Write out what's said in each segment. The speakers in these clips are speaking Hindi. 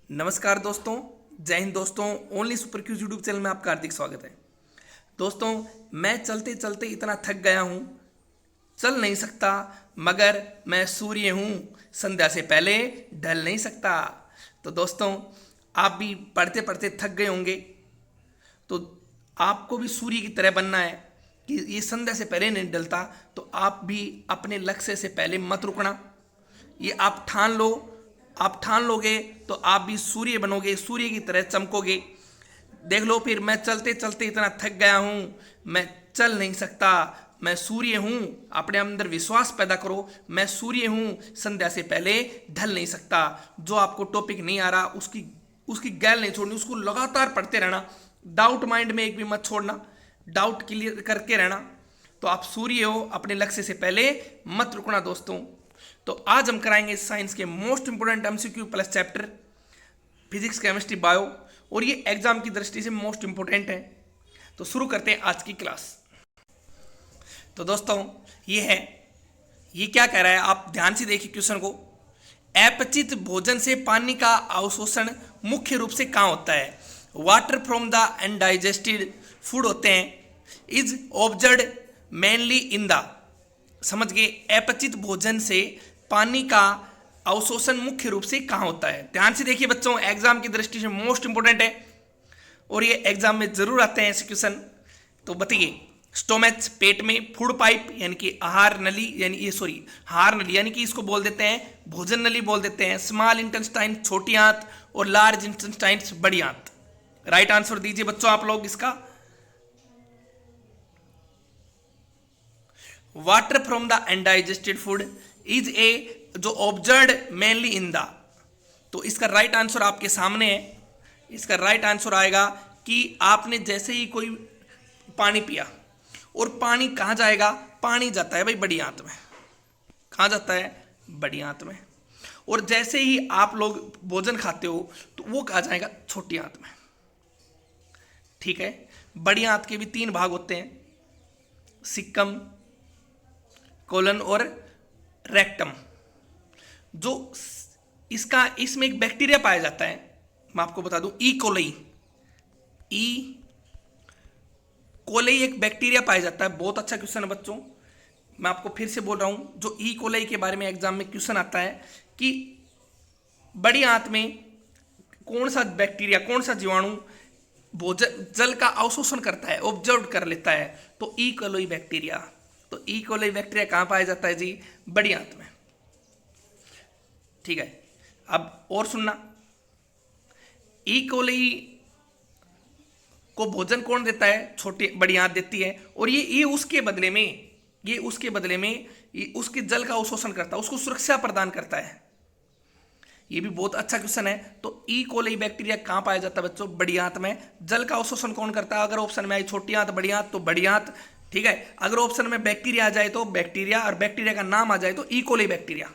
नमस्कार दोस्तों, जय हिंद दोस्तों। ओनली सुपर क्यूज यूट्यूब चैनल में आपका हार्दिक स्वागत है। दोस्तों, मैं चलते चलते इतना थक गया हूँ, चल नहीं सकता, मगर मैं सूर्य हूँ, संध्या से पहले ढल नहीं सकता। तो दोस्तों, आप भी पढ़ते पढ़ते थक गए होंगे, तो आपको भी सूर्य की तरह बनना है कि ये संध्या से पहले नहीं ढलता। तो आप भी अपने लक्ष्य से पहले मत रुकना, ये आप ठान लो। आप ठान लोगे तो आप भी सूर्य बनोगे, सूर्य की तरह चमकोगे। देख लो, फिर मैं चलते चलते इतना थक गया हूँ, मैं चल नहीं सकता, मैं सूर्य हूँ। अपने अंदर विश्वास पैदा करो, मैं सूर्य हूँ, संध्या से पहले ढल नहीं सकता। जो आपको टॉपिक नहीं आ रहा उसकी उसकी गैल नहीं छोड़नी, उसको लगातार पढ़ते रहना। डाउट माइंड में एक भी मत छोड़ना, डाउट क्लियर करके रहना। तो आप सूर्य हो, अपने लक्ष्य से पहले मत रुकना दोस्तों। तो आज हम कराएंगे साइंस के most important MCQ plus chapter physics, chemistry, bio, और ये एग्जाम की दृष्टि से मोस्ट इंपोर्टेंट है। तो शुरू करते हैं आज की क्लास। तो दोस्तों, ये क्या कह रहा है, आप ध्यान से देखिए क्वेश्चन को। अपचित भोजन से पानी का अवशोषण मुख्य रूप से कहाँ होता है? Water from the undigested food होते हैं। Is observed mainly in the, समझ गए, अपचित भोजन से पानी का अवशोषण मुख्य रूप से कहाँ होता है? ध्यान से देखिए बच्चों, एग्जाम की दृष्टि से मोस्ट इंपोर्टेंट है और ये एग्जाम में जरूर आते हैं ऐसे क्वेश्चन। तो बताइए, स्टोमच पेट में, फूड पाइप यानी कि आहार नली, यानी ये सॉरी आहार नली यानी कि इसको बोल देते हैं भोजन नली बोल देते हैं, स्मॉल इंटेस्टाइन छोटी आंत, और लार्ज इंटेस्टाइन बड़ी आंत। राइट आंसर दीजिए बच्चों आप लोग इसका। Water from the undigested food is a, जो ऑब्जर्व्ड मेनली इन द, तो इसका राइट आंसर आपके सामने है। इसका राइट आंसर आएगा कि आपने जैसे ही कोई पानी पिया, और पानी कहाँ जाएगा? पानी जाता है भाई बड़ी आंत में। कहाँ जाता है? बड़ी आंत में। और जैसे ही आप लोग भोजन खाते हो तो वो कहाँ जाएगा? छोटी आंत में। ठीक है, बड़ी आंत के भी 3 भाग होते हैं, सिक्कम, कोलन और रेक्टम। जो इसका इसमें एक बैक्टीरिया पाया जाता है, मैं आपको बता दूं, ई कोलाई। ई कोलाई एक बैक्टीरिया पाया जाता है। बहुत अच्छा क्वेश्चन है बच्चों, मैं आपको फिर से बोल रहा हूं, जो ई कोलाई के बारे में एग्जाम में क्वेश्चन आता है कि बड़ी आंत में कौन सा बैक्टीरिया, कौन सा जीवाणु भोजन जल का अवशोषण करता है, ऑब्जर्व कर लेता है, तो ई कोलाई बैक्टीरिया। तो ई कोलाई बैक्टीरिया कहां पाया जाता है जी? बड़ी आंत में। ठीक है, अब और सुनना, ई कोलाई को भोजन कौन देता है? छोटी बड़ी आंत देती है, और ये उसके बदले में, ये उसके जल का अवशोषण करता है, उसको सुरक्षा प्रदान करता है। ये भी बहुत अच्छा क्वेश्चन है। तो ई कोलाई बैक्टीरिया कहां पाया जाता है बच्चों? बड़ी आंत में। जल का अवशोषण कौन करता है? अगर ऑप्शन में आई छोटी आंत, बड़ी आंत, तो बड़ी आंत। ठीक है, अगर ऑप्शन में बैक्टीरिया आ जाए तो बैक्टीरिया, और बैक्टीरिया का नाम आ जाए तो ई कोलाई बैक्टीरिया।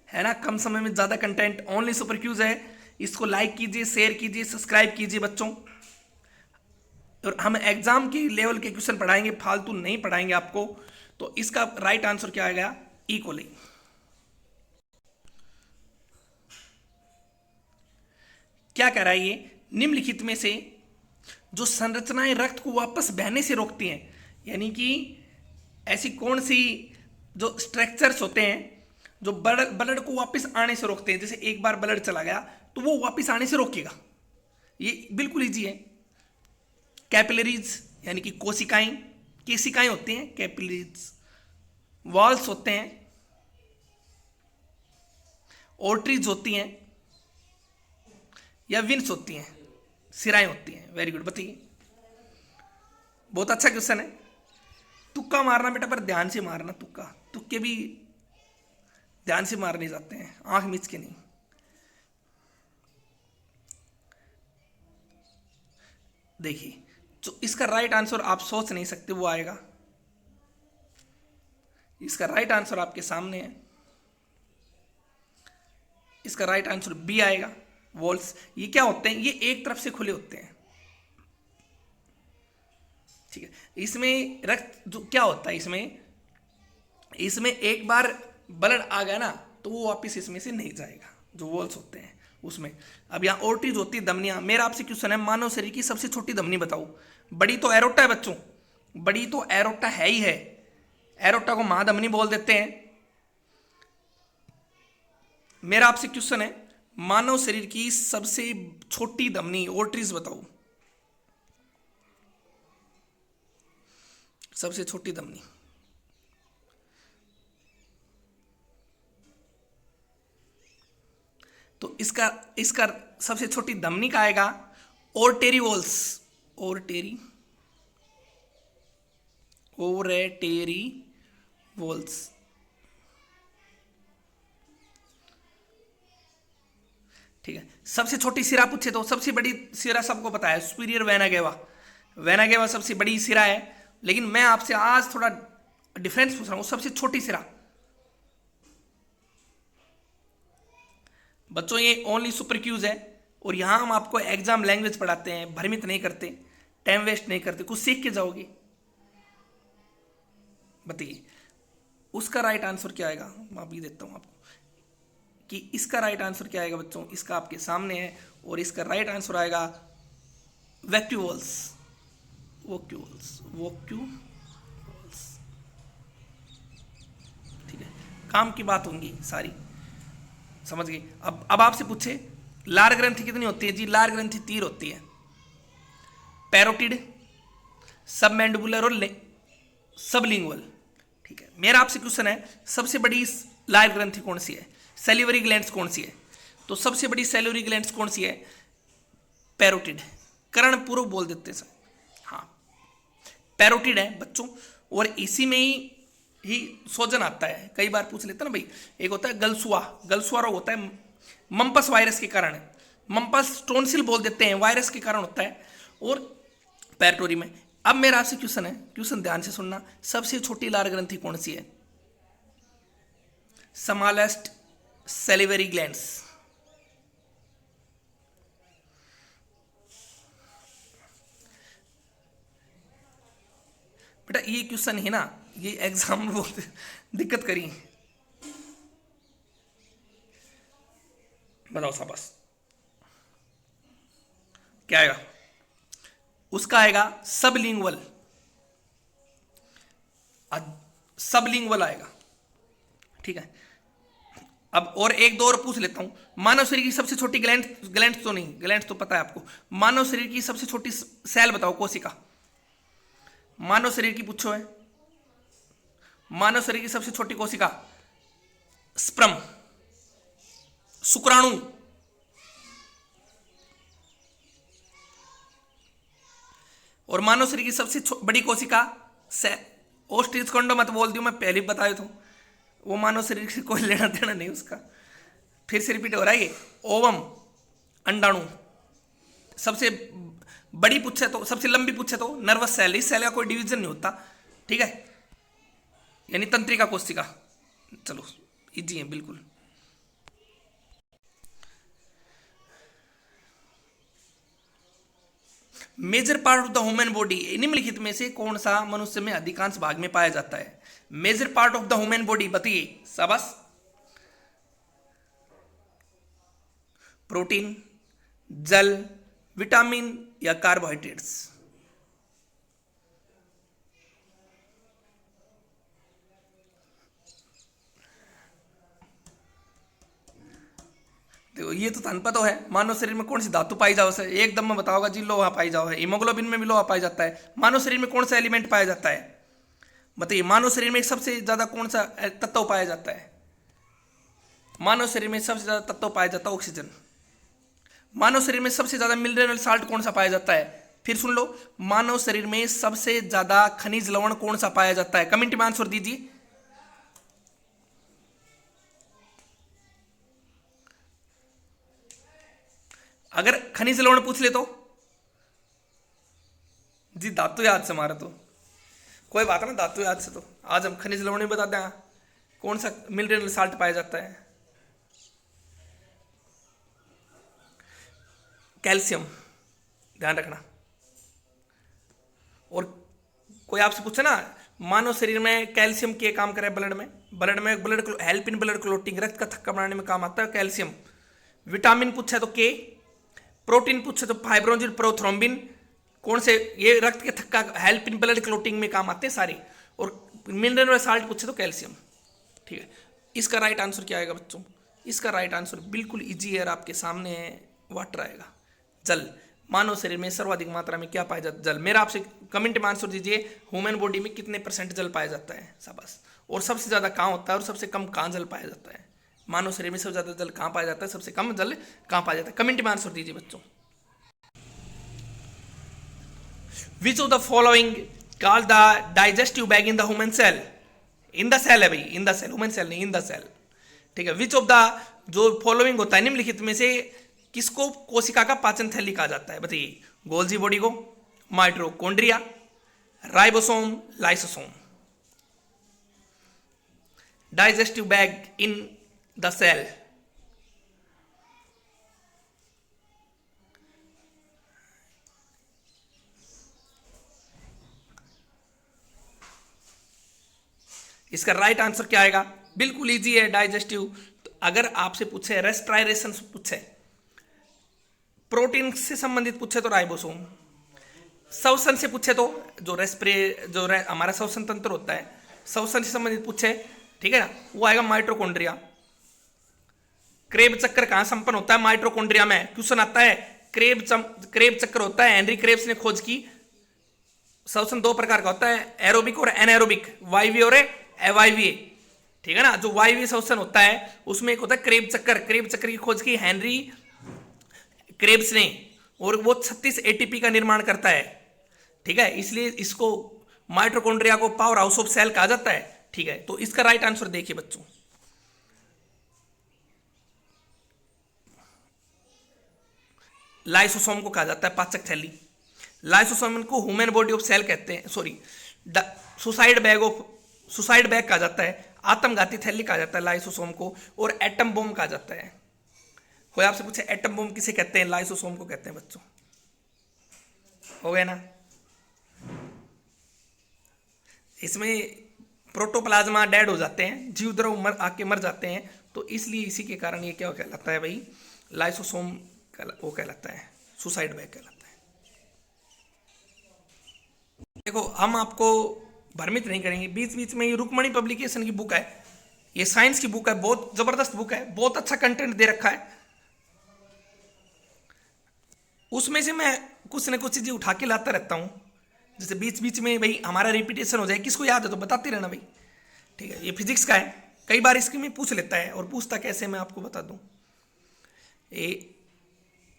है ना, कम समय में ज्यादा कंटेंट, ओनली सुपर क्यूज है। इसको लाइक कीजिए, शेयर कीजिए, सब्सक्राइब कीजिए बच्चों। और हम एग्जाम के लेवल के क्वेश्चन पढ़ाएंगे, फालतू नहीं पढ़ाएंगे आपको। तो इसका राइट आंसर क्या आएगा? E coli. क्या कह रहा है ये? निम्नलिखित में से जो संरचनाएं रक्त को वापस बहने से रोकती हैं, यानी कि ऐसी कौन सी जो स्ट्रक्चर्स होते हैं जो ब्लड को वापस आने से रोकते हैं? जैसे एक बार ब्लड चला गया तो वो वापस आने से रोकेगा। ये बिल्कुल इजी है। कैपिलरीज यानी कि कोशिकाएं, केशिकाएं होती हैं कैपिलरीज, वॉल्स होते हैं, ओर्ट्रीज होती हैं, या विंस होती हैं, सिराएं होती हैं। वेरी गुड, बताइए। बहुत अच्छा क्वेश्चन है। तुक्का मारना बेटा, पर ध्यान से मारना। तुक्के भी ध्यान से मारने जाते हैं, आंख मीच के नहीं। देखिए, जो इसका राइट आंसर आप सोच नहीं सकते वो आएगा। इसका राइट आंसर आपके सामने है। इसका राइट आंसर बी आएगा, वॉल्स। ये क्या होते हैं? ये एक तरफ से खुले होते हैं। ठीक है, इसमें रक्त जो क्या होता है, इसमें एक बार ब्लड आ गया ना तो वो वापस इसमें से नहीं जाएगा। जो वॉल्स होते हैं उसमें। अब यहाँ ओर्टीज होती है धमनियाँ। मेरा आपसे क्वेश्चन है, मानव शरीर की सबसे छोटी धमनी बताओ। बड़ी तो एरोटा है बच्चों, बड़ी तो एरोटा है ही है, एरोटा को महाधमनी बोल देते हैं। मेरा आपसे क्वेश्चन है, मानव शरीर की सबसे छोटी धमनी ओर्टीज बताओ, सबसे छोटी धमनी। तो इसका इसका सबसे छोटी धमनी का आएगा ओर्टेरिवोल्स, ओर्टेरी ओरेटेरी वोल्स। ठीक है, सबसे छोटी सिरा पूछे तो सबसे बड़ी सिरा सबको पता है, superior vena Geva. Vena Geva सबसे बड़ी सिरा है, लेकिन मैं आपसे आज थोड़ा डिफरेंस पूछ रहा हूं, सबसे छोटी सिरा। बच्चों ये ओनली सुपर क्यूज है, और यहां हम आपको एग्जाम लैंग्वेज पढ़ाते हैं, भ्रमित नहीं करते, टाइम वेस्ट नहीं करते, कुछ सीख के जाओगे। बताइए उसका राइट आंसर क्या आएगा। मैं अभी देता हूं आपको कि इसका राइट आंसर क्या आएगा बच्चों। इसका आपके सामने है, और इसका राइट आंसर आएगा वैक्यूल्स, वोक्यूल्स, वोक्यूल्स। ठीक है, काम की बात होंगी सारी, समझ गए। अब आपसे पूछे लार ग्रंथि कितनी होती है जी। लार ग्रंथि 3 होती है, पैरोटिड, सबमैंडिबुलर और सबलिंगुअल। ठीक है, मेरा आपसे क्वेश्चन है, सबसे बड़ी लार ग्रंथि कौन सी है, सेलिवरी ग्लैंड्स कौन सी है। तो सबसे बड़ी सेलिवरी ग्लैंड्स कौन सी है, पैरोटिड, कर्णपूर्व बोल देते हैं सर। हाँ, पैरोटिड है बच्चों, और इसी में ही सोजन आता है। कई बार पूछ लेते हैं ना भाई, एक होता है गलसुआ, गलसुआ रोग होता है मम्पस वायरस के कारण, मम्पस टोंसिल बोल देते हैं, वायरस के कारण होता है, और पैरोटोरी में। अब मेरा आपसे क्वेश्चन है, क्वेश्चन ध्यान से सुनना, सबसे छोटी लार ग्रंथि कौन सी है, स्मॉलेस्ट सेलिवरी ग्लैंड्स। बेटा ये क्वेश्चन है ना, ये एग्जाम में बहुत दिक्कत करी। बताओ शाबाश, क्या आएगा उसका, आएगा सबलिंगुअल, सबलिंगुअल आएगा। ठीक है, अब और एक दो और पूछ लेता हूं। मानव शरीर की सबसे छोटी ग्लैंड तो नहीं, ग्लैंड तो पता है आपको। मानव शरीर की सबसे छोटी सेल बताओ, कोशिका। मानव शरीर की पूछो है, मानव शरीर की सबसे छोटी कोशिका स्पर्म, शुक्राणु। और मानव शरीर की सबसे बड़ी कोशिका ओस्ट्रिच कंडो, मत बोल दियो, मैं पहले ही बताया था, वो मानव शरीर से कोई लेना देना नहीं उसका। फिर से रिपीट हो रहा है ये, ओवम, अंडाणु। सबसे बड़ी पूछे तो, सबसे लंबी पूछे तो नर्वस सेल, इस सेल का कोई डिवीजन नहीं होता। ठीक है, यानी तंत्रिका कोशिका। चलो इजी है बिल्कुल। Major part of the human body, निम्नलिखित में से कौन सा मनुष्य में अधिकांश भाग में पाया जाता है। Major part of the human body बताइए, शाबाश। प्रोटीन, जल, विटामिन या कार्बोहाइड्रेट्स। देखो ये तो तन पता है, मानव शरीर में कौन सी धातु पाई जाओ से एकदम में बताओगा जी, लोहा पाई जाओ है। हीमोग्लोबिन में भी लोहा पाया जाता है। मानव शरीर में कौन सा एलिमेंट पाया जाता है बताइए। मानव शरीर में सबसे ज्यादा कौन सा तत्व पाया जाता है। मानव शरीर में सबसे ज्यादा तत्व पाया जाता है ऑक्सीजन। मानव शरीर में सबसे ज्यादा मिनरल साल्ट कौन सा पाया जाता है। फिर सुन लो, मानव शरीर में सबसे ज्यादा खनिज लवण कौन सा पाया जाता है। कमेंट में आंसर दीजिए। अगर खनिज लवण पूछ ले तो जी धातु याद से मारा, तो कोई बात ना, धातु याद से तो आज हम खनिज लवण भी बता दें कौन सा मिनरल साल्ट पाया जाता है। कैल्शियम, ध्यान रखना। और कोई आपसे पूछे ना, मानव शरीर में कैल्शियम के काम करे ब्लड में, ब्लड को हेल्प इन ब्लड क्लोटिंग, रक्त का थक्का बनाने में काम आता है कैल्शियम। विटामिन पूछे तो के, प्रोटीन पूछे तो फाइब्रोजिन प्रोथ्रोम्बिन, कौन से ये रक्त के थक्का हेल्प इन ब्लड क्लोटिंग में काम आते हैं सारे, और मिनरल और साल्ट पूछे तो कैल्शियम। ठीक है, इसका राइट आंसर क्या आएगा बच्चों? इसका राइट आंसर बिल्कुल इजी है, आपके सामने है, वाटर आएगा, जल। मानव शरीर में सर्वाधिक मात्रा में क्या पाया जाता है? जल। मेरा आपसे कमेंट में आंसर दीजिए, ह्यूमन बॉडी में कितने % जल पाया जाता है? शाबाश। और सबसे ज्यादा कहाँ होता है और सबसे कम कहाँ जल पाया जाता है? मानव शरीर में सबसे ज्यादा जल कहाँ पाया जाता है, सबसे कम जल कहाँ पाया जाता है? कमेंट में आंसर दीजिए बच्चों। Which of the following called the digestive bag in the human cell? In the cell है भाई, in the cell, human cell नहीं, इन द सेल। ठीक है, विच ऑफ द जो फॉलोइंग होता है निम्नलिखित में से किसको कोशिका का पाचन थैली कहा जाता है? बताइए। गोल्जी बॉडी को, mitochondria, ribosome, lysosome. Digestive bag in the cell. इसका राइट आंसर क्या आएगा? बिल्कुल इजी है, डाइजेस्टिव। तो अगर आपसे पूछे रेस्पिरेशन पूछे, प्रोटीन से संबंधित पूछे तो राइबोसोम, श्वसन से पूछे तो जो हमारा श्वसन तंत्र होता है, श्वसन से संबंधित पूछे, ठीक है ना, वो आएगा माइटोकॉन्ड्रिया। क्रेब चक्र कहां संपन्न होता है? माइटोकॉन्ड्रिया में। क्वेश्चन आता है, क्रेब चक्र होता है, हेनरी क्रेब्स ने खोज की। श्वसन दो प्रकार का होता है, एरोबिक और एनाएरोबिक, वायवीय और अवायवीय। ठीक है ना, जो वायवीय श्वसन होता है उसमें एक होता है क्रेब चक्र। क्रेब चक्र की खोज की हेनरी क्रेब्स ने, और वो 36 एटीपी का निर्माण करता है। ठीक है, इसलिए इसको माइटोकॉन्ड्रिया को पावर हाउस ऑफ सेल कहा जाता है। ठीक है, तो इसका राइट आंसर देखिए बच्चों। लाइसोसोम को कहा जाता है पाचक थैली। लाइसोसोम को ह्यूमन बॉडी ऑफ सेल कहते हैं, सॉरी सुसाइड बैग कहा जाता है, आत्मघाती थैली कहा जाता है लाइसोसोम को, और एटम बम कहा जाता है। कोई आपसे पूछे एटम बम किसे कहते हैं? लाइसोसोम को कहते हैं बच्चों। हो गया ना? इसमें प्रोटोप्लाज्मा डेड हो जाते हैं, जीव द्रव आके मर जाते हैं, तो इसलिए इसी के कारण ये क्या कहलाता है भाई? लाइसोसोम वो कहलाता है, सुसाइड बैग कहलाता है। देखो, हम आपको भ्रमित नहीं करेंगे, बीच बीच में ये रुक्मणी पब्लिकेशन की बुक है, ये साइंस की बुक है, बहुत जबरदस्त बुक है, बहुत अच्छा कंटेंट दे रखा है। उसमें से मैं कुछ न कुछ चीजें उठा के लाता रहता हूँ, जैसे बीच बीच में भाई हमारा रिपीटेशन हो जाए, किसको याद है तो बताते रहना भाई। ठीक है, ये फिजिक्स का है, कई बार इसके में पूछ लेता है, और पूछता कैसे मैं आपको बता दूं। ये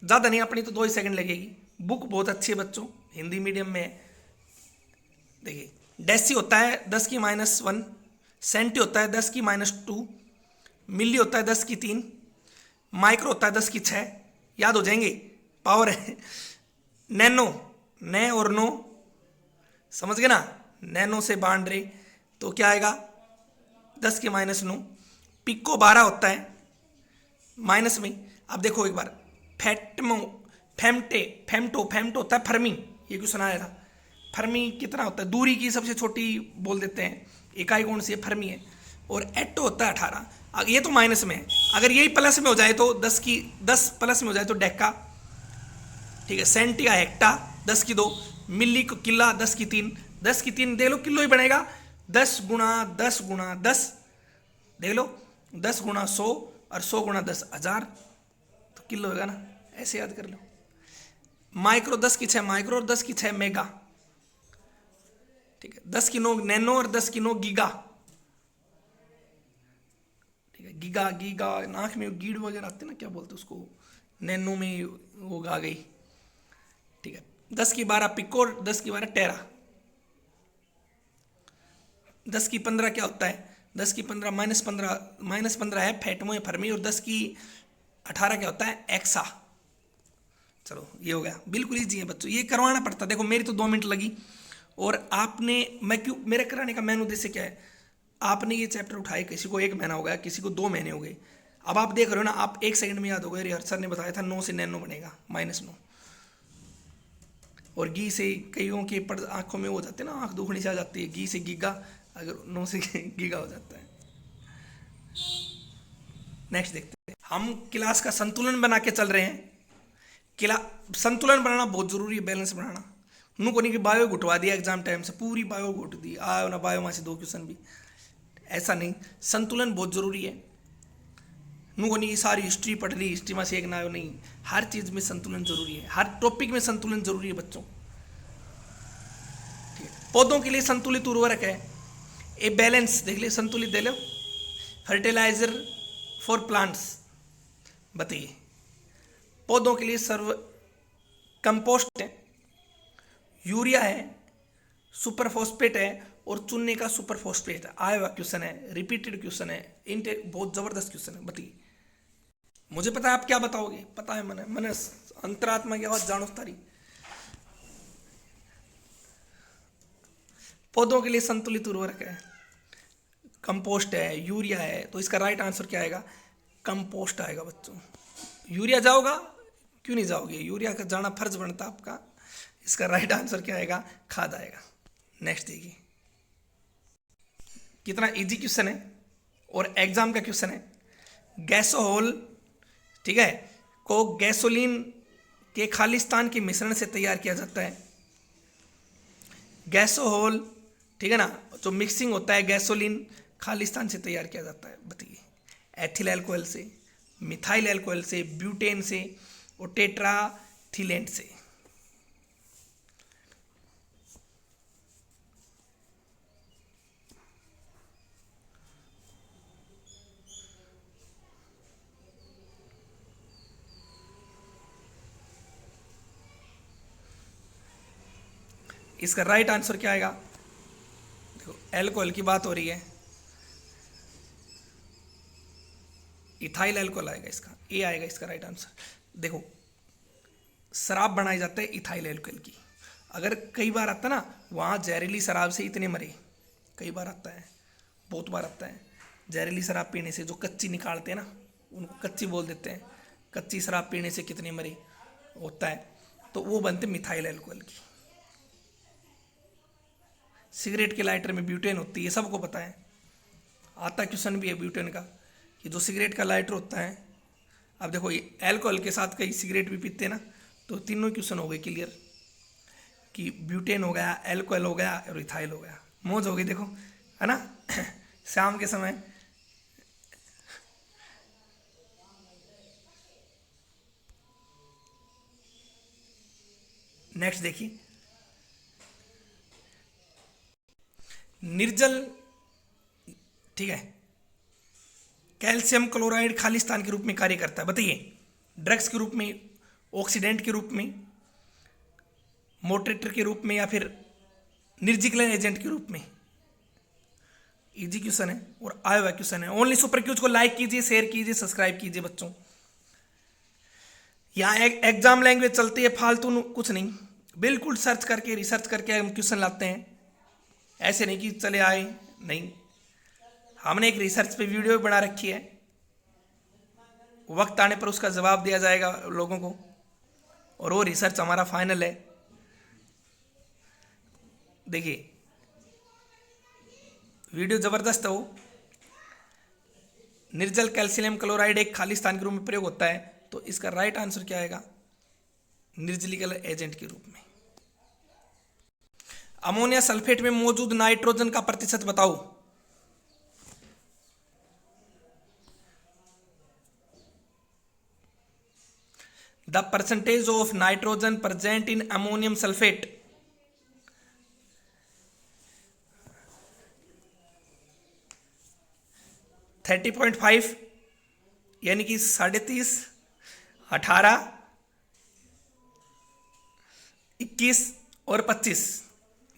ज़्यादा नहीं, अपनी तो 2 ही सेकंड लगेगी। बुक बहुत अच्छी है बच्चों, हिंदी मीडियम में है। देखिए, डेसी होता है 10 की -1, सेंटी होता है 10 की -2, मिली होता है 10 की 3, माइक्रो होता है 10 की 6, याद हो जाएंगे, पावर है। नैनो, नै और नो, समझ गए ना, नैनो से बांध रहे, तो क्या आएगा 10 की -9। पिको 12 होता है माइनस में। अब देखो एक बार, फेमटो होता है फर्मी, ये क्यों सुनाया था? फर्मी कितना होता है? दूरी की सबसे छोटी बोल देते हैं, इकाई कौन सी है? फर्मी है। और एटो होता है 18, ये तो माइनस में है, अगर यही प्लस में हो जाए तो 10 प्लस में हो जाए तो डेका। ठीक है, सेंटी का हेक्टा 10 की 2, मिली को किला 10 की 3, 10 की 3 देख लो किलो ही बनेगा, 10 गुणा 10 गुणा 10, देख लो 10 गुणा 100 और 100 गुणा 10 1000, तो किलो होगा ना, ऐसे याद कर लो। माइक्रो 10 की 6 माइक्रो और 10 की 6 मेगा। ठीक है, 10 की 9 नैनो और 10 की 9 गीगा। ठीक है, गीगा गीगा, नाक में गीड़ वगैरह आते ना, क्या बोलते उसको, नैनो में वो आ गई। ठीक है, 10 की 12 पिको, 10 की 12 टेरा। 10 की 15 क्या होता है? 10 की 15 -15 है फैटमो या फर्मी, और 10 की 18 क्या होता है? एक्सा। चलो ये हो गया, बिल्कुल ईजी है बच्चों, ये करवाना पड़ता। देखो मेरी तो 2 मिनट लगी, और आपने, मैं क्यों, मेरे कराने का मेन उद्देश्य क्या है? आपने ये चैप्टर उठाए, किसी को 1 महीना हो गया, किसी को 2 महीने हो गए, अब आप देख रहे हो ना, आप 1 सेकंड में याद हो गए। सर ने बताया था 9 से नैनो बनेगा, -9, और घी से कईयों के आंखों में हो जाते हैं ना, आंख दुखनी से आ जाती है, घी से गीगा, अगर 9 से गीगा हो जाता है। नेक्स्ट देखते हैं। हम क्लास का संतुलन बना के चल रहे हैं। संतुलन बनाना बहुत जरूरी है, बैलेंस बनाना। नु को नहीं कि बायो घुटवा दिया एग्जाम टाइम से, पूरी बायो घुट दी, आयो ना बायो में से 2 क्वेश्चन भी, ऐसा नहीं। संतुलन बहुत जरूरी है। नु को नहीं कि सारी हिस्ट्री पढ़ ली, हिस्ट्री में से एक ना आयो, नहीं। हर चीज में संतुलन जरूरी है, हर टॉपिक में संतुलन जरूरी है बच्चों। ठीक है। पौधों के लिए संतुलित उर्वरक है, ए बैलेंस देख ले, संतुलित दे लो। फर्टिलाइजर फॉर प्लांट्स, बताइए। पौधों के लिए सर्व कंपोस्ट है, यूरिया है, सुपर फॉस्फेट है और चूने का सुपर फॉस्फेट है। आया हुआ क्वेश्चन है, रिपीटेड क्वेश्चन है, इनटेक बहुत जबरदस्त क्वेश्चन है। बताइए, मुझे पता है आप क्या बताओगे, पता है मैंने अंतरात्मा की आवाज जानो तारी। पौधों के लिए संतुलित उर्वरक है, कंपोस्ट है, यूरिया है, तो इसका राइट आंसर क्या आएगा? कंपोस्ट आएगा बच्चों। यूरिया जाओगा, क्यों नहीं जाओगे? यूरिया का जाना फर्ज बनता आपका। इसका राइट आंसर क्या आएगा? खाद आएगा। नेक्स्ट देखिए, कितना इजी क्वेश्चन है और एग्जाम का क्वेश्चन है। गैसोहोल, ठीक है, को गैसोलीन के खालिस्तान के मिश्रण से तैयार किया जाता है। गैसोहोल, ठीक है ना, जो मिक्सिंग होता है गैसोलीन, खालिस्तान से तैयार किया जाता है। बताइए, एथिल एल्कोहल से, मिथाइल एल्कोहल से, ब्यूटेन से और टेट्राथिलेंट से। इसका राइट आंसर क्या आएगा? देखो, एल्कोहल की बात हो रही है, इथाइल एल्कोहल आएगा, इसका ए आएगा इसका राइट आंसर। देखो, शराब बनाई जाता है इथाइल एल्कोहल की। अगर कई बार आता ना, वहाँ जहरीली शराब से इतने मरे, कई बार आता है, बहुत बार आता है। जहरीली शराब पीने से, जो कच्ची निकालते हैं ना, उनको कच्ची बोल देते हैं, कच्ची शराब पीने से कितने मरे होता है, तो वो बनते मिथाइल एल्कोहल की। सिगरेट के लाइटर में ब्यूटेन होती है, सबको पता है, आता क्वेश्चन भी है ब्यूटेन का, कि जो सिगरेट का लाइटर होता है। अब देखो, ये एल्कोहल के साथ कई सिगरेट भी पीते हैं ना, तो तीनों क्वेश्चन हो गए क्लियर, कि ब्यूटेन हो गया, एल्कोहल हो गया और इथाइल हो गया। मौज हो गई, देखो, है ना। शाम के समय नेक्स्ट देखिए, निर्जल, ठीक है, कैल्शियम क्लोराइड खालिस्तान के रूप में कार्य करता है। बताइए, ड्रग्स के रूप में, ऑक्सीडेंट के रूप में, मोटेटर के रूप में, या फिर निर्जिक्लन एजेंट के रूप में। इजी क्वेश्चन है और आया हुआ क्वेश्चन है। ओनली सुपर क्यूज को लाइक कीजिए, शेयर कीजिए, सब्सक्राइब कीजिए बच्चों। यहाँ एग्जाम लैंग्वेज चलती है, फालतू कुछ नहीं, बिल्कुल सर्च करके, रिसर्च करके हम क्वेश्चन लाते हैं। ऐसे नहीं कि चले आए, नहीं, हमने एक रिसर्च पे वीडियो बना रखी है, वक्त आने पर उसका जवाब दिया जाएगा लोगों को, और वो रिसर्च हमारा फाइनल है। देखिए, वीडियो जबरदस्त हो। निर्जल कैल्शियम क्लोराइड एक खालिस्तान के रूप में प्रयोग होता है, तो इसका राइट आंसर क्या आएगा? निर्जलीकरण एजेंट के रूप में। अमोनिया सल्फेट में मौजूद नाइट्रोजन का प्रतिशत बताओ। The percentage of nitrogen present in ammonium sulphate. 30.5, यानी कि 30.5, 18, 21 और 25।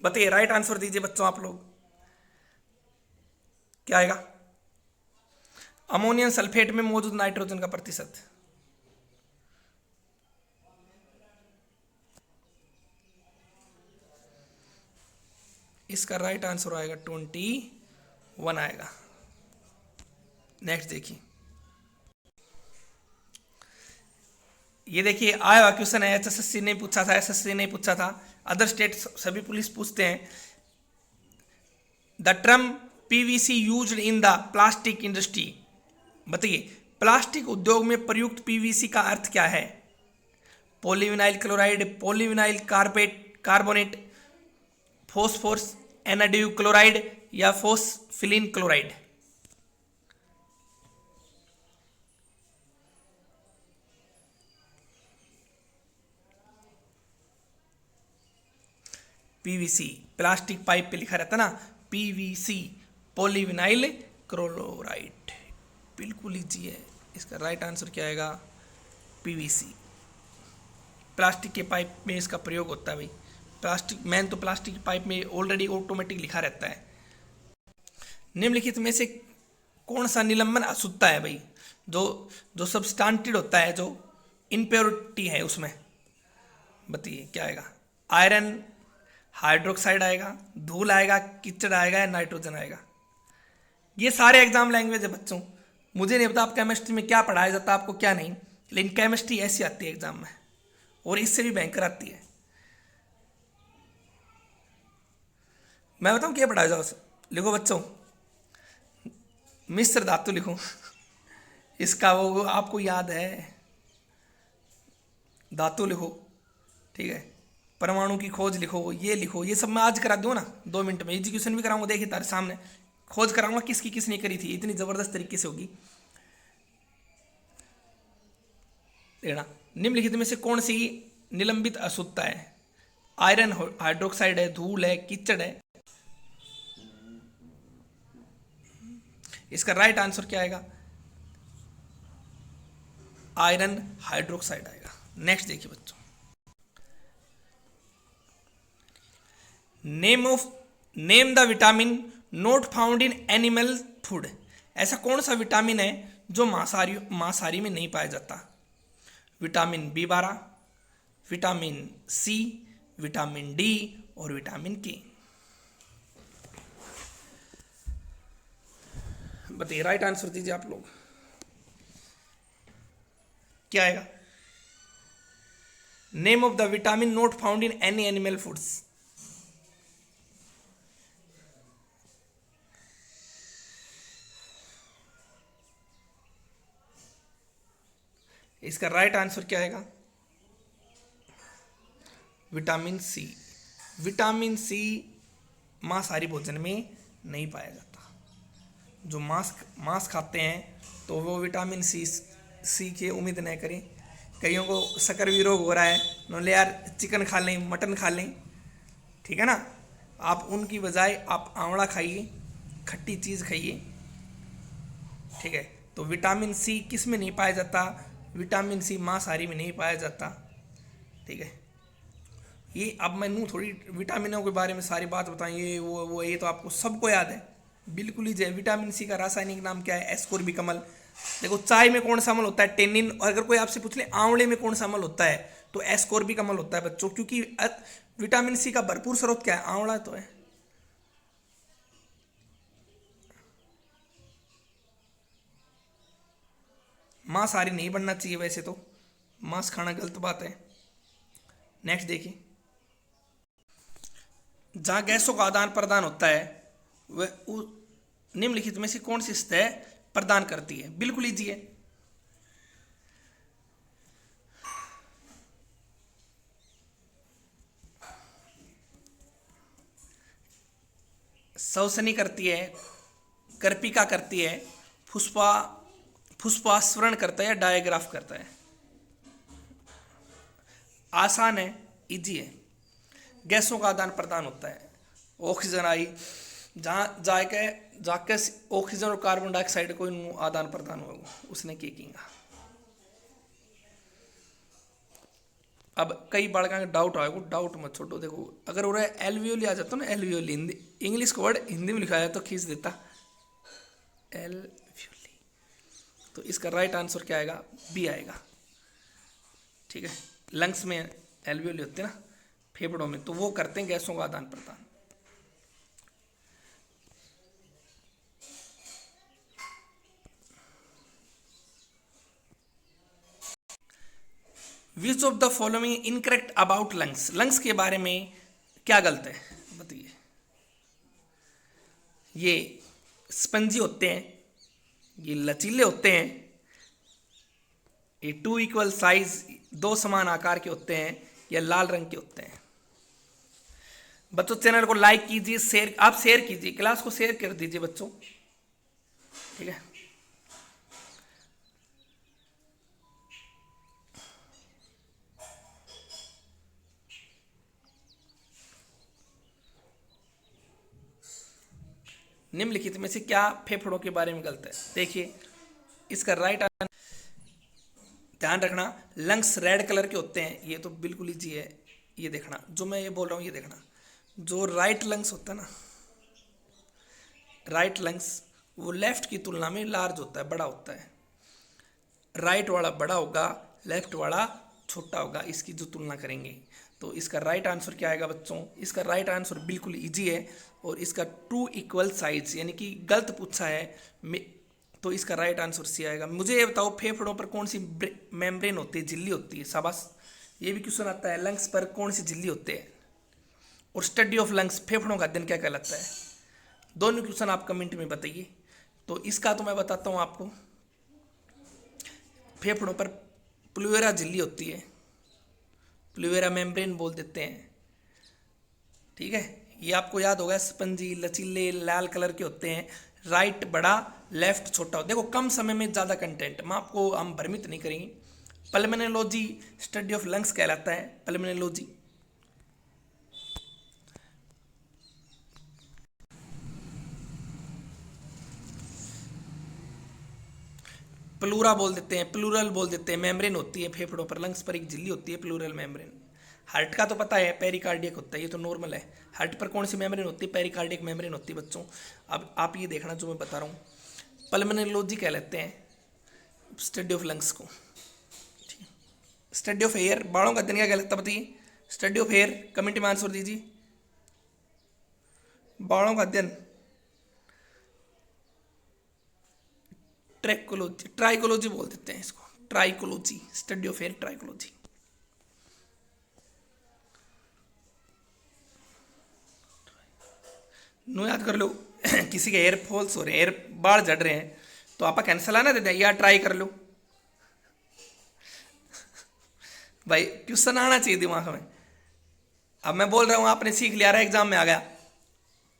बताइए, राइट आंसर दीजिए बच्चों आप लोग, क्या आएगा? अमोनियम सल्फेट में मौजूद नाइट्रोजन का प्रतिशत। इसका राइट आंसर आएगा 21 आएगा। नेक्स्ट देखिए, ये देखिए, आया हुआ क्वेश्चन है, एचएसएससी ने पूछा था, एसएससी ने पूछा था, अदर स्टेट सभी पुलिस पूछते हैं। The term PVC used in the plastic industry. बताइए, प्लास्टिक उद्योग में प्रयुक्त पीवीसी का अर्थ क्या है? Polyvinyl chloride, polyvinyl carbonate, phosphorus एनाड्यू क्लोराइड या फोस्फिलिन क्लोराइड? पीवीसी, प्लास्टिक पाइप पे लिखा रहता ना पीवीसी, पॉलीविनाइल क्लोराइड। बिल्कुल इजी है। इसका राइट आंसर क्या आएगा? पीवीसी। प्लास्टिक के पाइप में इसका प्रयोग होता है भाई। प्लास्टिक मैन तो प्लास्टिक पाइप में ऑलरेडी ऑटोमेटिक लिखा रहता है। निम्नलिखित में से कौन सा निलंबन अशुद्धता है भाई? जो सब्सटेंटेड होता है, जो इम्प्योरिटी है उसमें, बताइए क्या आएगा? आयरन हाइड्रोक्साइड आएगा, धूल आएगा, कीचड़ आएगा या नाइट्रोजन आएगा? ये सारे एग्जाम लैंग्वेज है बच्चों। मुझे नहीं पता आप केमिस्ट्री में क्या पढ़ाया जाता है, आपको क्या नहीं, लेकिन केमिस्ट्री ऐसी आती है एग्जाम में, और इससे भी भयंकर आती है। मैं बताऊं क्या पढ़ाया जाओ? लिखो बच्चों, मिश्र धातु लिखो। इसका वो आपको याद है, धातु लिखो, ठीक है। परमाणु की खोज लिखो, ये लिखो, ये सब मैं आज करा दूँ ना 2 मिनट में। एग्जीक्यूशन भी कराऊंगा, देखिए तारे सामने खोज कराऊंगा किसकी किसने करी थी, इतनी जबरदस्त तरीके से होगी। देखना, निम्नलिखित में से कौन सी निलंबित अशुद्धता है? आयरन हाइड्रोक्साइड है, धूल है, कीचड़ है? इसका राइट आंसर क्या आएगा? आयरन हाइड्रोक्साइड आएगा। नेक्स्ट देखिए बच्चों, name the vitamin not found in animal food. ऐसा कौन सा विटामिन है जो मांसाहारी में नहीं पाया जाता? Vitamin B12, vitamin C, vitamin D और विटामिन के। बताइए, राइट आंसर दीजिए आप लोग, क्या आएगा? Name of the vitamin not found in any animal foods. इसका राइट आंसर क्या आएगा? Vitamin C. विटामिन सी मांसाहारी भोजन में नहीं पाया जाता। जो मांस खाते हैं तो वो विटामिन सी की उम्मीद नहीं करें। कईयों को शक्कर भी रोग हो रहा है, उन्होंने यार चिकन खा लें, मटन खा लें, ठीक है ना। आप उनकी बजाय आप आंवला खाइए, खट्टी चीज़ खाइए, ठीक है। तो विटामिन सी किस में नहीं पाया जाता? विटामिन सी मांसाहारी में नहीं पाया जाता, ठीक है। ये अब मैं थोड़ी विटामिनों के बारे में सारी बात बताएं, ये वो ये तो आपको सबको याद है, बिल्कुल ही जय। विटामिन सी का रासायनिक नाम क्या है? एस्कोर्बिक अम्ल। देखो, चाय में कौन सा अम्ल होता है? टेनिन। और अगर कोई आपसे पूछ ले आंवले में कौन सा अम्ल होता है, तो एस्कोर्बिक अम्ल होता है बच्चों, क्योंकि विटामिन सी का भरपूर स्रोत क्या है? आंवला तो है। मांसाहारी नहीं बनना चाहिए, वैसे तो मांस खाना गलत बात है। नेक्स्ट देखिए, जहां गैसों का आदान प्रदान होता है वह निम्नलिखित में से कौन सी सतह प्रदान करती है? बिल्कुल इजी है। श्वसनी करती है, कर्पिका करती है, फुस्फास्वरण करता है या डायग्राफ करता है? आसान है, इजी है। गैसों का आदान प्रदान होता है। ऑक्सीजन आई, जाके ऑक्सीजन और कार्बन डाइऑक्साइड को आदान प्रदान होगा, उसने क्या किया। अब कई बालका का डाउट आएगा, डाउट मत छोड़ो। देखो, अगर वो एल्वियोली आ जाता ना, एल्वियोली हिंदी इंग्लिश का वर्ड हिंदी में लिखा है तो खींच देता एल्वियोली। तो इसका राइट आंसर क्या आएगा? बी आएगा, ठीक है। लंग्स में एल्वियोली होते हैं ना, फेफड़ों में, तो वो करते हैं गैसों का आदान प्रदान। विच of the following incorrect about lungs. Lungs के बारे में क्या गलत है, बताइए। ये स्पंजी होते हैं, ये लचीले होते हैं, ये टू इक्वल साइज, दो समान आकार के होते हैं, या लाल रंग के होते हैं। बच्चों चैनल को लाइक कीजिए, शेयर, आप शेयर कीजिए, क्लास को शेयर कर दीजिए बच्चों, ठीक है। निम्नलिखित में से क्या फेफड़ों के बारे में गलत है? देखिए इसका राइट आंसर, ध्यान रखना, लंग्स रेड कलर के होते हैं, ये तो बिल्कुल इजी है। ये देखना जो मैं ये बोल रहा हूँ, ये देखना, जो राइट लंग्स होता है ना, राइट लंग्स वो लेफ्ट की तुलना में लार्ज होता है, बड़ा होता है। राइट वाला बड़ा होगा, लेफ्ट वाला छोटा होगा, इसकी जो तुलना करेंगे। तो इसका राइट आंसर क्या आएगा बच्चों? इसका राइट आंसर बिल्कुल इजी है, और इसका टू इक्वल साइज, यानी कि गलत पूछा है, तो इसका राइट आंसर सी आएगा। मुझे ये बताओ फेफड़ों पर कौन सी मेम्ब्रेन होती है, झिल्ली होती है? शाबाश, ये भी क्वेश्चन आता है, लंग्स पर कौन सी झिल्ली होती है? और स्टडी ऑफ लंग्स, फेफड़ों का अध्ययन क्या कहलाता है? दोनों क्वेश्चन आप कमेंट में बताइए। तो इसका तो मैं बताता हूँ आपको, फेफड़ों पर प्लूरा झिल्ली होती है, प्लूरा मेम्ब्रेन बोल देते हैं, ठीक है। ये आपको याद होगा, स्पंजी, लचीले, लाल कलर के होते हैं, राइट बड़ा, लेफ्ट छोटा हो। देखो कम समय में ज़्यादा कंटेंट, मैं आपको हम भ्रमित नहीं करेंगे। पल्मोनोलॉजी स्टडी ऑफ लंग्स कहलाता है, पल्मोनोलॉजी। प्लूरा बोल देते हैं, प्लूरल बोल देते हैं, मेम्ब्रेन होती है फेफड़ों पर, लंग्स पर एक झिल्ली होती है, प्लूरल मेम्ब्रेन। हार्ट का तो पता है, पेरिकार्डियक होता है, ये तो नॉर्मल है। हार्ट पर कौन सी मेम्ब्रेन होती है? पेरिकार्डियक मेम्ब्रेन होती है बच्चों। अब आप ये देखना जो मैं बता रहा हूँ, पल्मोनोलॉजी कह लेते हैं स्टडी ऑफ लंग्स को। स्टडी ऑफ एयर, बालों का अध्ययन क्या कहलाता है बताइए? स्टडी ऑफ एयर, कमेंट में आंसर दीजिए। बालों का अध्ययन ट्रैकोलॉजी, ट्राइकोलॉजी बोल देते हैं इसको, trichology, study of hair, trichology. No याद कर लो किसी के एयर फॉल्स हो रहे हैं, एयर बाढ़ झड़ रहे हैं, तो आप कैंसल आना देते हैं, यार ट्राई कर लो भाई, क्वेश्चन आना चाहिए दिमाग में। अब मैं बोल रहा हूँ, आपने सीख लिया, एग्जाम में आ गया,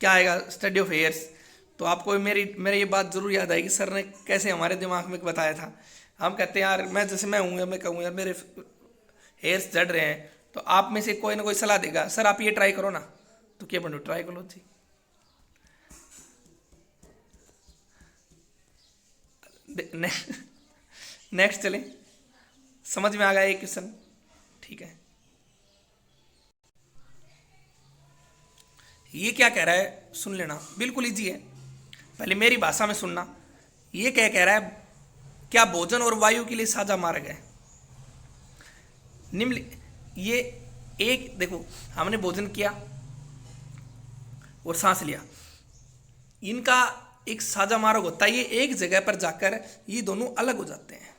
क्या आएगा? Study of hairs. तो आपको मेरी ये बात जरूर याद आएगी, सर ने कैसे हमारे दिमाग में बताया था। हम कहते हैं यार, मैं जैसे मैं हूँ, या मैं कहूँ यार मेरे हेयर्स झड़ रहे हैं, तो आप में से कोई ना कोई सलाह देगा, सर आप ये ट्राई करो ना, तो क्या बनो? ट्राई करो जी। नेक्स्ट चलें, समझ में आ गया ये क्वेश्चन, ठीक है। ये क्या कह रहा है सुन लेना, बिल्कुल इजी है, पहले मेरी भाषा में सुनना। ये क्या कह रहा है, क्या भोजन और वायु के लिए साझा मार्ग है? निम्न, ये एक देखो, हमने भोजन किया और सांस लिया, इनका एक साझा मार्ग होता है, ये एक जगह पर जाकर ये दोनों अलग हो जाते हैं।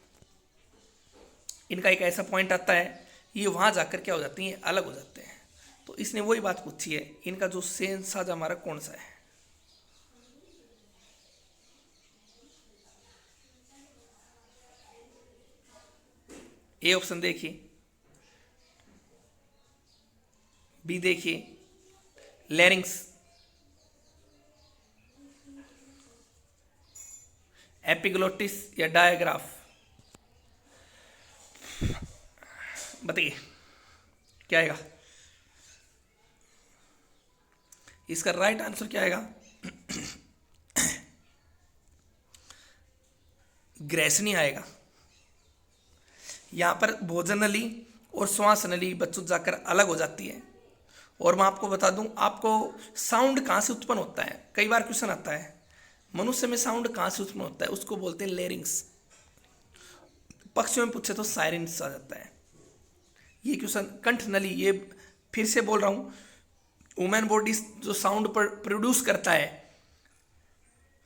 इनका एक ऐसा पॉइंट आता है, ये वहां जाकर क्या हो जाती हैं? अलग हो जाते हैं। तो इसने वही बात पूछी है, इनका जो सेन साझा मार्ग कौन सा है? ए ऑप्शन देखिए, बी देखिए, लैरिंग्स, एपिग्लोटिस या डायग्राफ, बताइए क्या आएगा? इसका राइट आंसर क्या आएगा? ग्रेसनी आएगा। यहां पर भोजन नली और श्वास नली बच्चों जाकर अलग हो जाती है। और मैं आपको बता दूं, आपको साउंड कहां से उत्पन्न होता है, कई बार क्वेश्चन आता है, मनुष्य में साउंड कहां से उत्पन्न होता है, उसको बोलते हैं लेरिंग्स। पक्षियों में पूछे तो साइरेंस आ जाता है। ये क्वेश्चन कंठ नली, ये फिर से बोल रहा हूं, वुमेन बॉडी जो साउंड प्रोड्यूस करता है,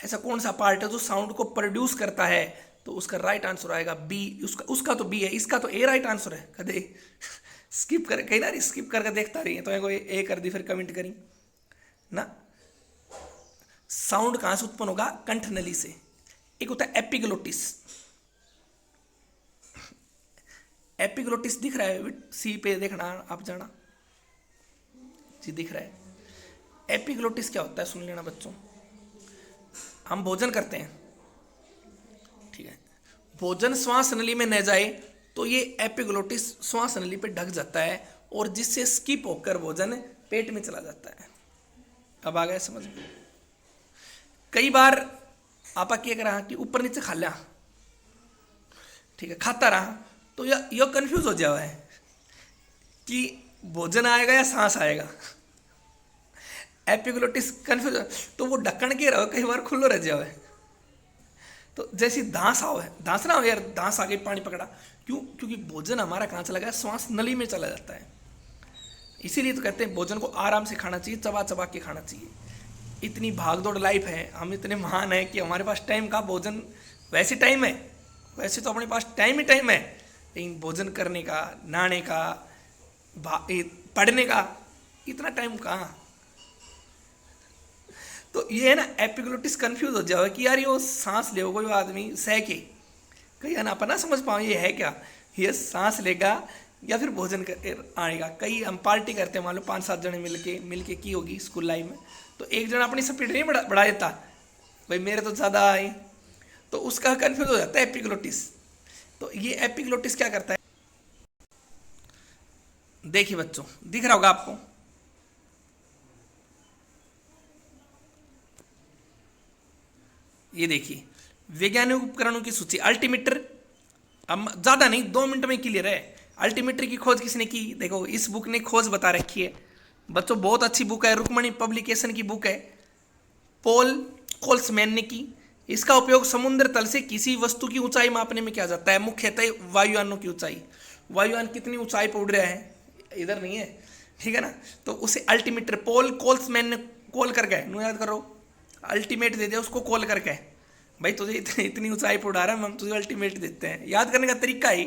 ऐसा कौन सा पार्ट है जो साउंड को प्रोड्यूस करता है? तो उसका राइट आंसर आएगा बी। उसका तो बी है, इसका तो ए राइट आंसर है। कदे स्किप कर, कहीं ना स्किप करके देखता रही है, तो कोई ए कर दी, फिर कमेंट करी ना। साउंड कहां से उत्पन्न होगा? कंठ नली से। एक होता है एपिग्लोटिस, एपिग्लोटिस दिख रहा है, सी पे देखना आप जाना जी, दिख रहा है। एपिग्लोटिस क्या होता है सुन लेना बच्चों। हम भोजन करते हैं, ठीक है, भोजन श्वास नली में न जाए तो ये एपिग्लोटिस श्वास नली पे ढक जाता है और जिससे स्किप होकर भोजन पेट में चला जाता है। अब आ गया समझ में। कई बार आपा क्या करा कि ऊपर नीचे खा लिया, ठीक है, खाता रहा तो यह कंफ्यूज हो जावा है कि भोजन आएगा या सांस आएगा। एपिग्लोटिस कंफ्यूज, तो वो ढक्कन के रहो कई बार खुलो रह जाओ है। तो जैसी दांस आओ है, दांस ना हो यार, दांस आगे पानी पकड़ा, क्यों? क्योंकि भोजन हमारा कहाँ चला गया, श्वास नली में चला जाता है। इसीलिए तो कहते हैं भोजन को आराम से खाना चाहिए, चबा चबा के खाना चाहिए। इतनी भागदौड़ लाइफ है, हम इतने महान हैं कि हमारे पास टाइम का, भोजन वैसे टाइम है, वैसे तो अपने पास टाइम ही टाइम है, लेकिन भोजन करने का, नहाने का, पढ़ने का इतना टाइम कहाँ। तो ये है ना, एपिग्लोटिस कंफ्यूज हो जाओ कि यार ये सांस ले कोई आदमी सह के, कहीं ना अपना समझ पाओ ये है क्या, ये सांस लेगा या फिर भोजन कर आएगा। कई हम पार्टी करते हैं, मान लो 5-7 जने मिलके की होगी स्कूल लाइफ में, तो एक जन अपनी स्पीड नहीं बढ़ा देता, भाई मेरे तो ज़्यादा आए, तो उसका कंफ्यूज हो जाता है एपिग्लोटिस। तो ये एपिग्लोटिस क्या करता है, देखिए बच्चों दिख रहा होगा आपको, ये देखिए वैज्ञानिक उपकरणों की सूची। अल्टीमीटर, अब ज़्यादा नहीं 2 मिनट में क्लियर है। अल्टीमीटर की खोज किसने की, देखो इस बुक ने खोज बता रखी है बच्चों, बहुत अच्छी बुक है, रुक्मणी पब्लिकेशन की बुक है, पॉल कोल्समैन ने की। इसका उपयोग समुद्र तल से किसी वस्तु की ऊंचाई मापने में किया जाता है, मुख्यतः वायुयानों की ऊंचाई। वायुयान कितनी ऊंचाई पर उड़ रहा है, इधर नहीं है, ठीक है ना, तो उसे अल्टीमीटर पॉल कोल्समैन ने कॉल करके, नो याद करो, अल्टीमेट दे दिया उसको कॉल करके, भाई तुझे इतनी ऊंचाई पर उड़ा रहा है, हम तुझे अल्टीमेट देते हैं। याद करने का तरीका ही,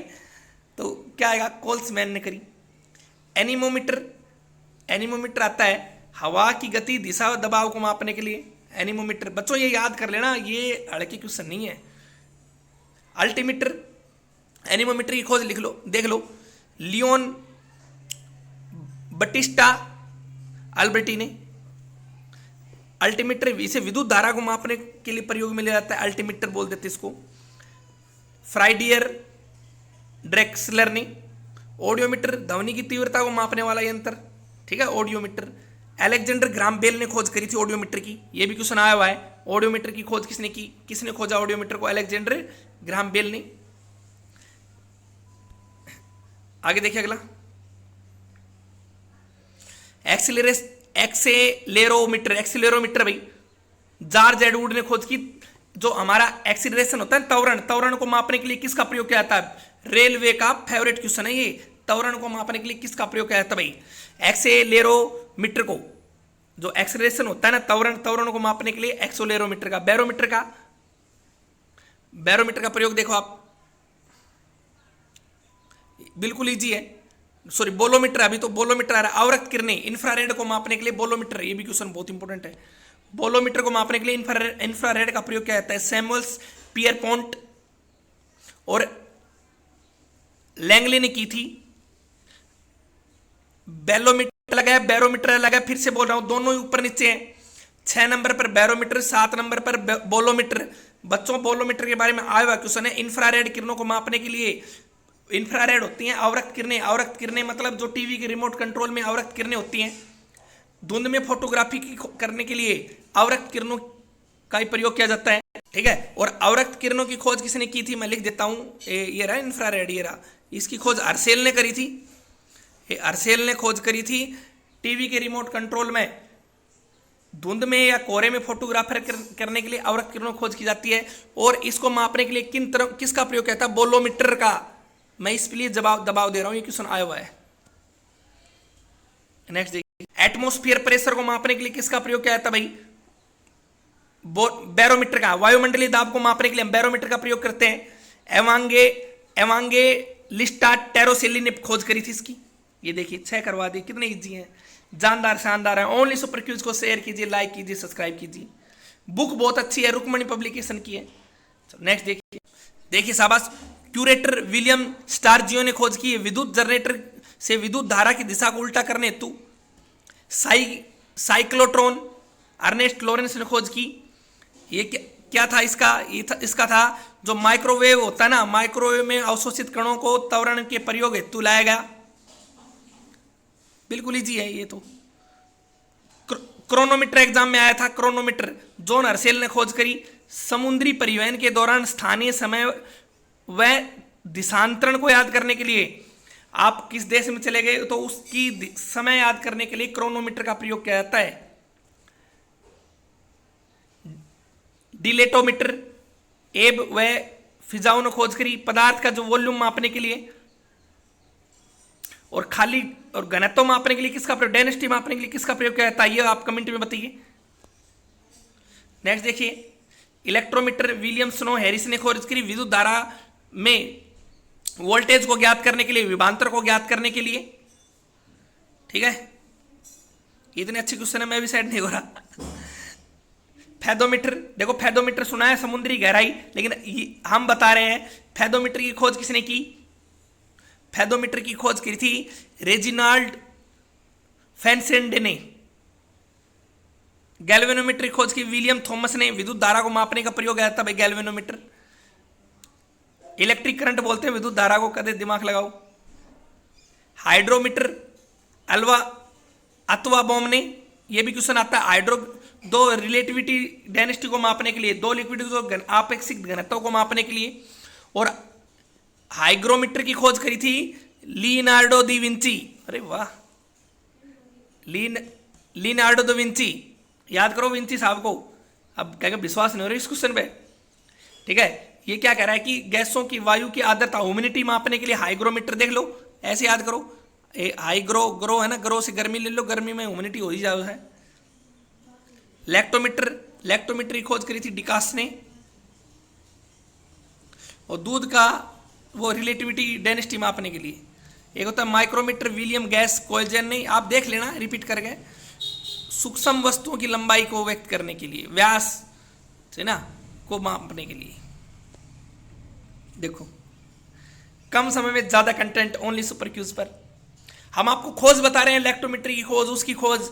तो क्या आएगा, कोल्समैन ने करी। एनीमोमीटर, एनीमोमीटर आता है हवा की गति, दिशा और दबाव को मापने के लिए। एनीमोमीटर बच्चों ये याद कर लेना, ये हल्के क्वेश्चन नहीं है। अल्टीमीटर, एनीमोमीटर की खोज लिख लो, देख लो, लियोन बटिस्टा अल्बर्टी ने। अल्टीमीटर इसे विद्युत धारा को मापने के लिए प्रयोग में लिया जाता है, अल्टीमीटर बोल देते इसको। फ्राइडियर ड्रेक्सलर ने। ऑडियोमीटर, ध्वनि की तीव्रता को मापने वाला यंत्र, ठीक है, ऑडियोमीटर। अलेक्जेंडर ग्राम बेल ने खोज करी थी ऑडियोमीटर की, ये भी क्वेश्चन आया हुआ है। ऑडियोमीटर की खोज किसने की, किसने खोजा ऑडियोमीटर को, अलेक्जेंडर ग्राम बेल ने। आगे देखिए अगला, एक्सेलेरोमीटर, एक्सेलेरोमीटर भाई जॉर्ज एडवर्ड ने खोज की। जो हमारा एक्सीलरेशन होता है त्वरण, त्वरण को मापने के लिए किसका प्रयोग किया जाता है, रेलवे का फेवरेट क्वेश्चन है ये, त्वरण को मापने के लिए किसका प्रयोग किया जाता है भाई, एक्सेलेरोमीटर को। जो एक्सेलरेशन होता है ना त्वरण, त्वरण को मापने के लिए एक्सेलेरोमीटर का। बैरोमीटर का, बैरोमीटर का प्रयोग देखो आप, बिल्कुल इजी है, सॉरी बोलोमीटर, अभी तो बोलोमीटर आ रहा है। अवरक्त किरणें, इंफ्रारेड को मापने के लिए बोलोमीटर, ये भी क्वेश्चन बहुत इंपॉर्टेंट है। बोलोमीटर को मापने के लिए इंफ्रारेड का प्रयोग किया जाता है। सैमुअल्स पियरपोंट और लैंगले ने की थी। बैलोमीटर लगाया, बैरोमीटर लगाया, फिर से बोल रहा हूं दोनों ही ऊपर नीचे हैं। 6 नंबर पर बैरोमीटर, 7 नंबर पर बोलोमीटर। बच्चों बोलोमीटर के बारे में आया हुआ क्वेश्चन है। इंफ्रारेड किरणों को मापने के लिए, इंफ्रारेड होती हैं अवरक्त किरणें, अवरक्त किरणें मतलब जो टीवी के रिमोट कंट्रोल में अवरक्त किरणें होती हैं। धुंध में फोटोग्राफी करने के लिए अवरक्त किरणों का ही प्रयोग किया जाता है, ठीक है। और अवरक्त किरणों की खोज किसने की थी, मैं लिख देता हूं, ये रहा इंफ्रारेड, ये रहा, इसकी खोज अर्सेल ने करी थी। अर्सेल ने खोज करी थी। टीवी के रिमोट कंट्रोल में धुंध में या कोहरे में फोटोग्राफर करने के लिए अवरक्त किरणों खोज की जाती है। और इसको मापने के लिए किसका प्रयोग किया था, बोलोमीटर का। मैं इसके लिए दबाव दे रहा हूं, ये क्वेश्चन आया हुआ है। नेक्स्ट देखिए, एटमॉस्फेयर प्रेशर को मापने के लिए किसका प्रयोग किया जाता भाई, बैरोमीटर का। वायुमंडलीय दाब को मापने के लिए हम बैरोमीटर का प्रयोग करते हैं। एवांगे लिस्टा टेरोसेली ने खोज करी थी इसकी। ये देखिए 6 करवा दी, कितने इजी हैं, जानदार शानदार है। ओनली सुपर क्यूज को शेयर कीजिए, लाइक कीजिए, सब्सक्राइब कीजिए। बुक बहुत अच्छी है, रुक्मणी पब्लिकेशन की है। नेक्स्ट देखिए, देखिए शाबाश, क्यूरेटर विलियम स्टारजियो ने खोज की है विद्युत जनरेटर से विद्युत धारा की दिशा को उल्टा करने हेतु। साइक्लोट्रॉन अर्नेस्ट लॉरेंस ने खोज की। ये क्या था इसका? इसका था जो माइक्रोवेव होता है ना, माइक्रोवेव में अवशोषित कणों को त्वरण के प्रयोग हेतु लाया गया। बिल्कुल इजी है ये तो। क्रोनोमीटर एग्जाम में आया था। क्रोनोमीटर जॉन हर्शेल ने खोज करी। समुद्री परिवहन के दौरान स्थानीय समय व दिशांतरण को याद करने के लिए आप किस देश में चले गए तो उसकी समय याद करने के लिए क्रोनोमीटर का प्रयोग किया जाता है। डिलेटोमीटर एब व फिजाओ ने खोज करी पदार्थ का जो वॉल्यूम मापने के लिए और खाली और घनत्व मापने के लिए किसका प्रयोग, डेंसिटी मापने के लिए किसका प्रयोग किया जाता है, ये आप कमेंट में बताइए। नेक्स्ट देखिए, इलेक्ट्रोमीटर विलियम स्नो हैरिस ने खोज करी विद्युत धारा में वोल्टेज को ज्ञात करने के लिए, विभवांतर को ज्ञात करने के लिए। ठीक है, इतने अच्छे क्वेश्चन है, मैं भी साइड नहीं हो रहा। फेदोमीटर, देखो फेदोमीटर सुना है समुद्री गहराई, लेकिन हम बता रहे हैं फेदोमीटर की खोज किसने की? फेदोमीटर की खोज की थी रेजिनाल्ड फैनसेंडे ने। गैल्वेनोमीटर की खोज की विलियम थॉमस ने। विद्युत धारा को मापने का प्रयोग आया था भाई गैल्वेनोमीटर। इलेक्ट्रिक करंट बोलते हैं विद्युत धारा को, कदे दिमाग लगाओ। हाइड्रोमीटर अथवा बॉम ने, यह भी क्वेश्चन आता है। हाइड्रो दो रिलेटिविटी डेंसिटी को मापने के लिए, दो लिक्विड को आपेक्षिक घनत्व को मापने के लिए। और हाइग्रोमीटर की खोज करी थी लियोनार्डो दी विंची। अरे वाह, लियोनार्डो दा विंची, याद करो विंची साहब को। अब क्या विश्वास नहीं हो रहा इस क्वेश्चन पे? ठीक है, ये क्या कह रहा है कि गैसों की वायु की आर्द्रता ह्यूमिडिटी मापने के लिए हाइग्रोमीटर देख लो, ऐसे याद करो। ग्रो है ना, ग्रो से गर्मी ले लो, गर्मी में ह्यूमिडिटी हो ही जाओ है। लैक्टोमीटर की खोज करी थी डिकास ने। और दूध का वो रिलेटिविटी डेंसिटी मापने के लिए। एक होता है माइक्रोमीटर विलियम गैस कोल्जन ने, आप देख लेना रिपीट कर गए। सूक्ष्म वस्तुओं की लंबाई को व्यक्त करने के लिए, व्यास है ना को मापने के लिए। देखो, कम समय में ज्यादा कंटेंट ओनली सुपर क्यूज पर। हम आपको खोज बता रहे हैं, लैक्टोमीटर की खोज, उसकी खोज,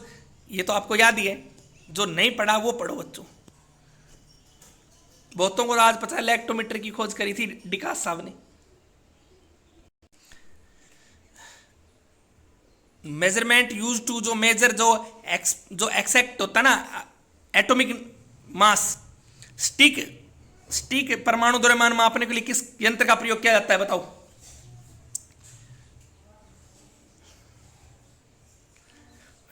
ये तो आपको याद ही है। जो नहीं पढ़ा वो पढ़ो बच्चों। बहुतों को आज पता है लैक्टोमीटर की खोज करी थी डिकास साहब ने। मेजरमेंट यूज टू, जो मेजर जो एक्सैक्ट होता है ना, एटॉमिक मास। स्टिक परमाणु द्रव्यमान मापने के लिए किस यंत्र का प्रयोग किया जाता है बताओ?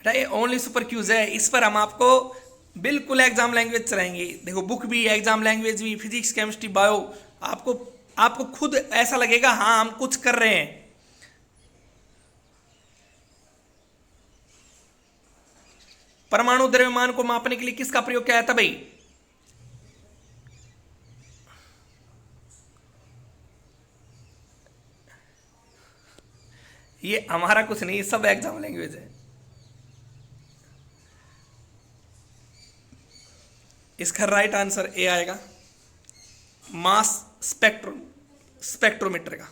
बेटा ये ओनली सुपर क्यूज है, इस पर हम आपको बिल्कुल एग्जाम लैंग्वेज चलाएंगे। देखो बुक भी, एग्जाम लैंग्वेज भी, फिजिक्स केमिस्ट्री बायो, आपको खुद ऐसा लगेगा हाँ हम कुछ कर रहे हैं। परमाणु द्रव्यमान को मापने के लिए किसका प्रयोग किया जाता भाई? ये हमारा कुछ नहीं, सब एग्जाम लैंग्वेज है। इसका राइट आंसर ए आएगा, मास स्पेक्ट्रोमीटर का।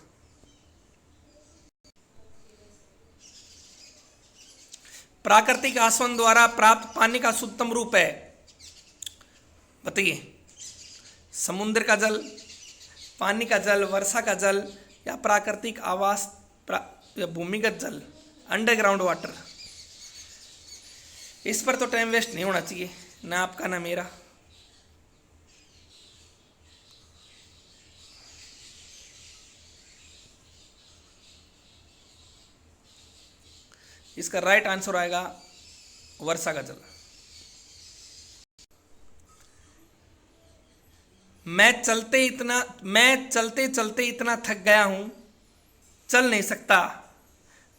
प्राकृतिक आसवन द्वारा प्राप्त पानी का शुद्धतम रूप है, बताइए। समुद्र का जल, पानी का जल, वर्षा का जल, या प्राकृतिक आवास या भूमिगत जल, अंडरग्राउंड वाटर। इस पर तो टाइम वेस्ट नहीं होना चाहिए, ना आपका ना मेरा। इसका राइट आंसर आएगा वर्षा का जल। मैं चलते चलते इतना थक गया हूं, चल नहीं सकता,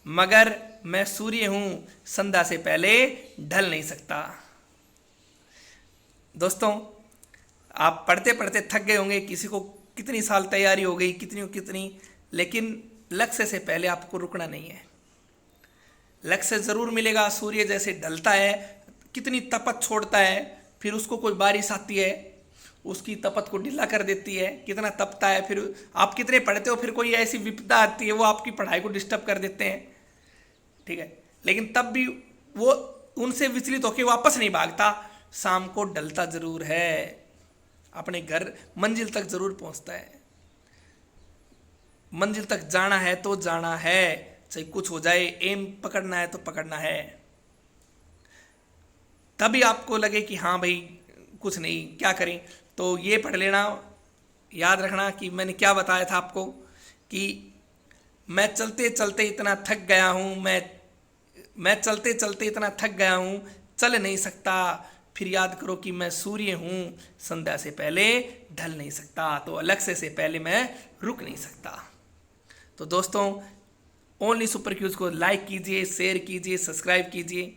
मगर मैं सूर्य हूं, संध्या से पहले ढल नहीं सकता। दोस्तों, आप पढ़ते पढ़ते थक गए होंगे, किसी को कितनी साल तैयारी हो गई, कितनी, लेकिन लक्ष्य से पहले आपको रुकना नहीं है। लक्ष्य जरूर मिलेगा। सूर्य जैसे ढलता है, कितनी तपत छोड़ता है, फिर उसको कोई बारिश आती है, उसकी तपत को ढीला कर देती है, कितना तपता है। फिर आप कितने पढ़ते हो, फिर कोई ऐसी विपदा आती है वो आपकी पढ़ाई को डिस्टर्ब कर देते हैं, ठीक है। लेकिन तब भी वो उनसे विचलित होकर वापस नहीं भागता, शाम को ढलता जरूर है, अपने घर मंजिल तक जरूर पहुंचता है। मंजिल तक जाना है तो जाना है, चाहे कुछ हो जाए, एम पकड़ना है तो पकड़ना है। तभी आपको लगे कि हाँ भाई कुछ नहीं, क्या करें, तो ये पढ़ लेना। याद रखना कि मैंने क्या बताया था आपको कि मैं चलते चलते इतना थक गया हूँ, मैं चलते चलते इतना थक गया हूँ, चल नहीं सकता। फिर याद करो कि मैं सूर्य हूँ, संध्या से पहले ढल नहीं सकता, तो अलग से पहले मैं रुक नहीं सकता। तो दोस्तों, ओनली सुपर क्यूज को लाइक कीजिए, शेयर कीजिए, सब्सक्राइब कीजिए।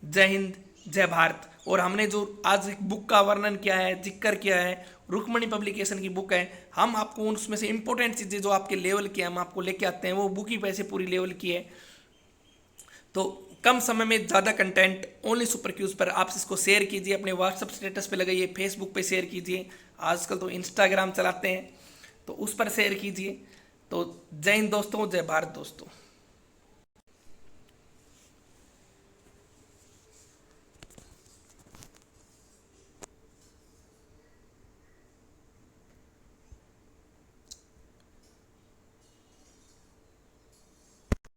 जय हिंद, जय भारत। और हमने जो आज एक बुक का वर्णन किया है, जिक्र किया है, रुक्मणी पब्लिकेशन की बुक है। हम आपको उसमें से इंपॉर्टेंट चीज़ें जो आपके लेवल की हम आपको लेके आते हैं, वो बुक ही वैसे पूरी लेवल की है। तो कम समय में ज़्यादा कंटेंट ओनली सुपर क्यूज पर आप इसको शेयर कीजिए, अपने व्हाट्सएप स्टेटस पे लगाइए, फेसबुक पे शेयर कीजिए, आजकल तो इंस्टाग्राम चलाते हैं तो उस पर शेयर कीजिए। तो जय हिंद दोस्तों, जय भारत दोस्तों।